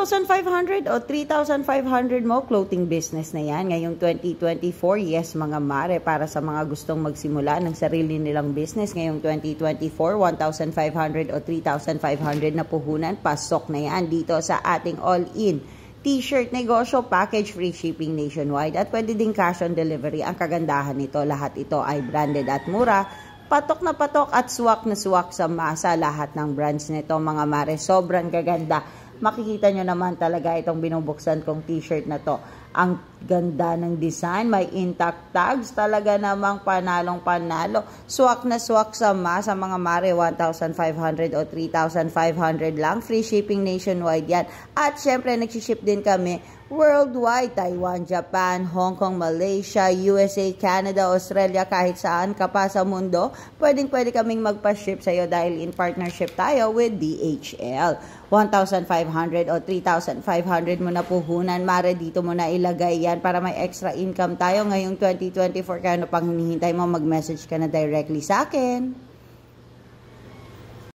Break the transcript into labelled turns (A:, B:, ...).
A: 2,500 o 3,500 mo, clothing business na yan. Ngayong 2024, yes mga mare, para sa mga gustong magsimula ng sarili nilang business. Ngayong 2024, 1,500 o 3,500 na puhunan, pasok na yan dito sa ating all-in T-shirt negosyo, package free shipping nationwide at pwede din cash on delivery. Ang kagandahan nito, lahat ito ay branded at mura. Patok na patok at swak na swak sa masa lahat ng brands nito mga mare. Sobrang gaganda. Makikita nyo naman talaga itong binubuksan kong t-shirt na to. Ang ganda ng design. May intact tags. Talaga namang panalong panalo. Swak na swak sa masa mga mare. 1,500 o 3,500 lang. Free shipping nationwide yan. At syempre nagsiship din kami worldwide, Taiwan, Japan, Hong Kong, Malaysia, USA, Canada, Australia, kahit saan ka pa sa mundo, pwede kaming magpa-ship sa'yo dahil in partnership tayo with DHL. 1,500 o 3,500 mo na puhunan, mare, dito mo na ilagay yan para may extra income tayo ngayong 2024. Kaya ano pang hinihintay mo, mag-message ka na directly sa akin.